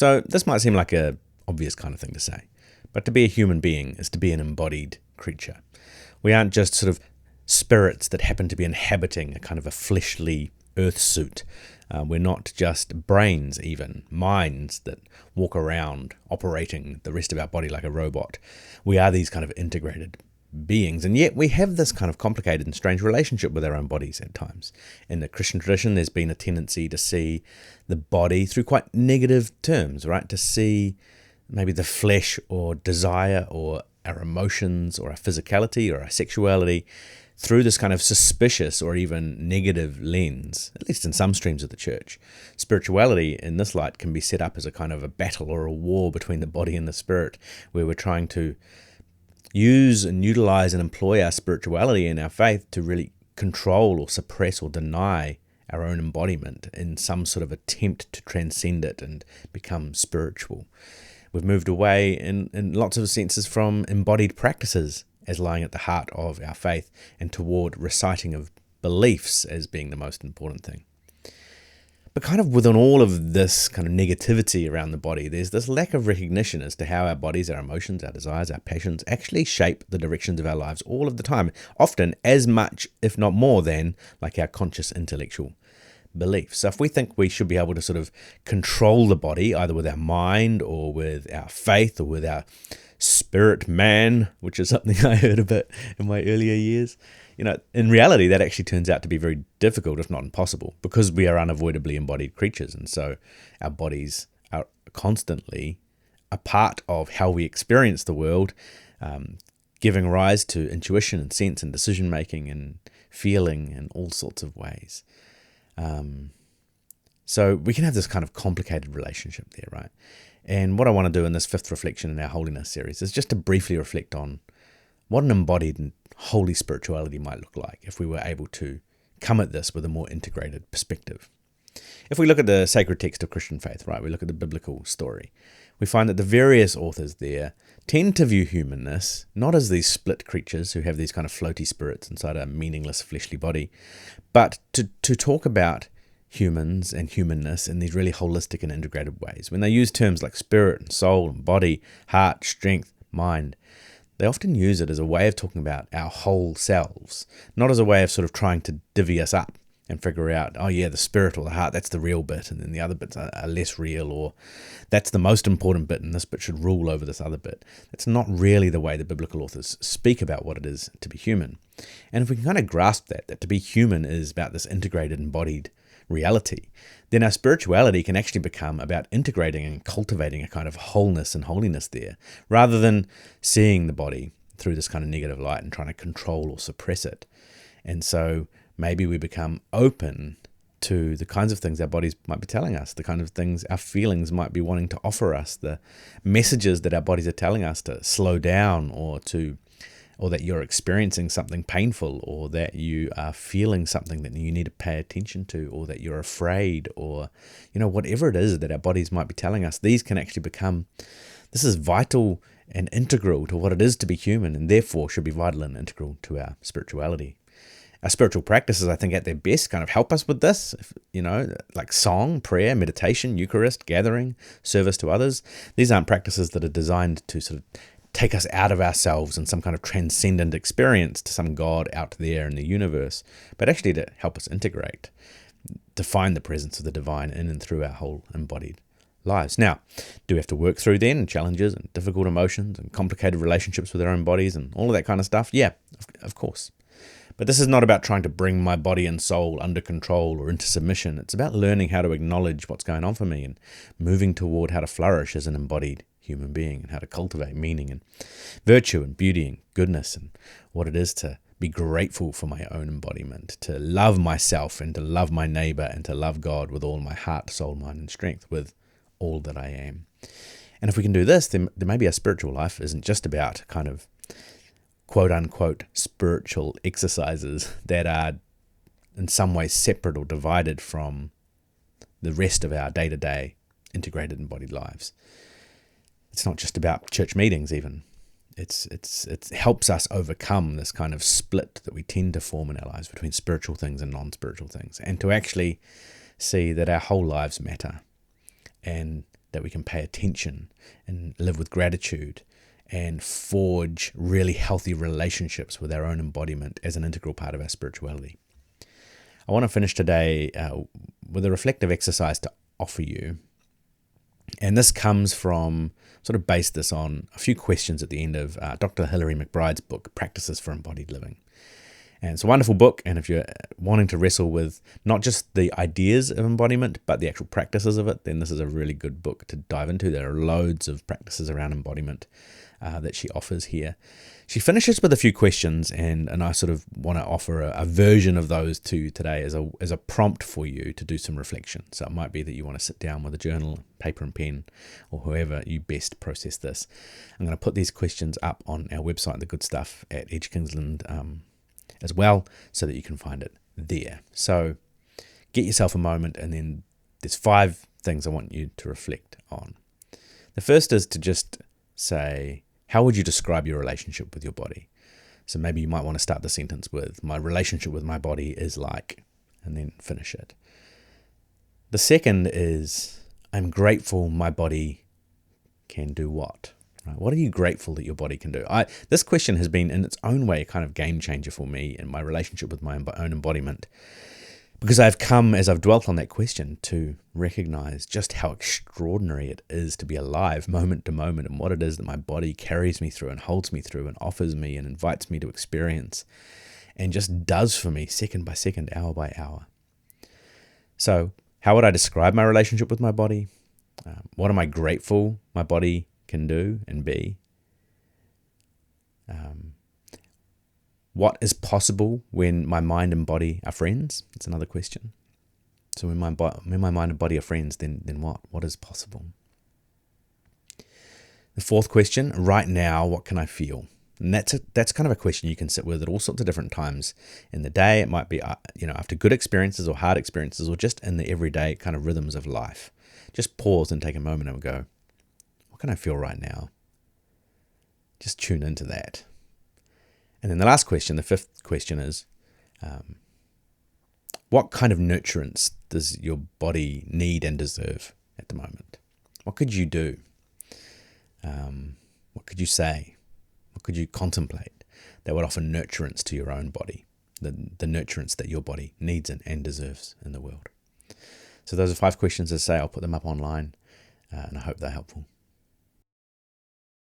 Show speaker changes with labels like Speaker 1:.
Speaker 1: So this might seem like a obvious kind of thing to say, but to be a human being is to be an embodied creature. We aren't just sort of spirits that happen to be inhabiting a kind of a fleshly earth suit. We're not just brains, even minds that walk around operating the rest of our body like a robot. We are these kind of integrated beings, and yet we have this kind of complicated and strange relationship with our own bodies at times. In the Christian tradition, there's been a tendency to see the body through quite negative terms, right? To see maybe the flesh or desire or our emotions or our physicality or our sexuality through this kind of suspicious or even negative lens, at least in some streams of the church. Spirituality in this light can be set up as a kind of a battle or a war between the body and the spirit, where we're trying to use and utilize and employ our spirituality and our faith to really control or suppress or deny our own embodiment in some sort of attempt to transcend it and become spiritual. We've moved away in lots of senses from embodied practices as lying at the heart of our faith, and toward reciting of beliefs as being the most important thing. But kind of within all of this kind of negativity around the body, there's this lack of recognition as to how our bodies, our emotions, our desires, our passions actually shape the directions of our lives all of the time, often as much, if not more than, like our conscious intellectual beliefs. So if we think we should be able to sort of control the body, either with our mind or with our faith or with our spirit man, which is something I heard a bit in my earlier years, in reality, that actually turns out to be very difficult, if not impossible, because we are unavoidably embodied creatures. And so our bodies are constantly a part of how we experience the world, giving rise to intuition and sense and decision-making and feeling in all sorts of ways. So we can have this kind of complicated relationship there, right? And what I want to do in this fifth reflection in our Wholiness series is just to briefly reflect on what an embodied and holy spirituality might look like if we were able to come at this with a more integrated perspective. If we look at the sacred text of Christian faith, right, we look at the biblical story, we find that the various authors there tend to view humanness not as these split creatures who have these kind of floaty spirits inside a meaningless fleshly body, but to talk about humans and humanness in these really holistic and integrated ways. When they use terms like spirit and soul and body, heart, strength, mind, they often use it as a way of talking about our whole selves, not as a way of sort of trying to divvy us up and figure out, oh yeah, the spirit or the heart, that's the real bit, and then the other bits are less real, or that's the most important bit and this bit should rule over this other bit. That's not really the way the biblical authors speak about what it is to be human. And if we can kind of grasp that to be human is about this integrated, embodied reality, then our spirituality can actually become about integrating and cultivating a kind of wholeness and holiness there, rather than seeing the body through this kind of negative light and trying to control or suppress it. And so maybe we become open to the kinds of things our bodies might be telling us, the kind of things our feelings might be wanting to offer us, the messages that our bodies are telling us to slow down, or that you're experiencing something painful, or that you are feeling something that you need to pay attention to, or that you're afraid, or, whatever it is that our bodies might be telling us. These can actually become, this is vital and integral to what it is to be human, and therefore should be vital and integral to our spirituality. Our spiritual practices, I think, at their best kind of help us with this, like song, prayer, meditation, Eucharist, gathering, service to others. These aren't practices that are designed to sort of take us out of ourselves in some kind of transcendent experience to some God out there in the universe, but actually to help us integrate, to find the presence of the divine in and through our whole embodied lives. Now, do we have to work through then challenges and difficult emotions and complicated relationships with our own bodies and all of that kind of stuff? Yeah, of course. But this is not about trying to bring my body and soul under control or into submission. It's about learning how to acknowledge what's going on for me and moving toward how to flourish as an embodied human being, and how to cultivate meaning and virtue and beauty and goodness, and what it is to be grateful for my own embodiment, to love myself and to love my neighbor and to love God with all my heart, soul, mind, and strength, with all that I am. And if we can do this, then maybe our spiritual life isn't just about kind of quote-unquote spiritual exercises that are in some way separate or divided from the rest of our day-to-day integrated embodied lives. It's not just about church meetings even. It helps us overcome this kind of split that we tend to form in our lives between spiritual things and non-spiritual things, and to actually see that our whole lives matter, and that we can pay attention and live with gratitude and forge really healthy relationships with our own embodiment as an integral part of our spirituality. I want to finish today with a reflective exercise to offer you. And this comes from, sort of based this on a few questions at the end of Dr. Hillary McBride's book, Practices for Embodied Living. And it's a wonderful book, and if you're wanting to wrestle with not just the ideas of embodiment, but the actual practices of it, then this is a really good book to dive into. There are loads of practices around embodiment that she offers here. She finishes with a few questions, and I sort of want to offer a version of those to you today as a prompt for you to do some reflection. So it might be that you want to sit down with a journal, paper and pen, or however you best process this. I'm going to put these questions up on our website, The Good Stuff, at Edge Kingsland as well, so that you can find it there. So get yourself a moment, and then there's 5 things I want you to reflect on. The first is to just say, how would you describe your relationship with your body? So maybe you might want to start the sentence with, my relationship with my body is like, and then finish it. The second is, I'm grateful my body can do what? Right? What are you grateful that your body can do? This question has been in its own way a kind of game changer for me in my relationship with my own embodiment, because I've come, as I've dwelt on that question, to recognize just how extraordinary it is to be alive moment to moment, and what it is that my body carries me through and holds me through and offers me and invites me to experience and just does for me second by second, hour by hour. So how would I describe my relationship with my body? What am I grateful my body can do and be? What is possible when my mind and body are friends? It's another question. So when my mind and body are friends, then what? What is possible? The fourth question, right now, what can I feel? And that's kind of a question you can sit with at all sorts of different times in the day. It might be after good experiences or hard experiences, or just in the everyday kind of rhythms of life. Just pause and take a moment and go, what can I feel right now? Just tune into that. And then the last question, the fifth question is, what kind of nurturance does your body need and deserve at the moment? What could you do? What could you say? What could you contemplate that would offer nurturance to your own body, the nurturance that your body needs and deserves in the world? So those are 5 questions, as I say. I'll put them up online, and I hope they're helpful.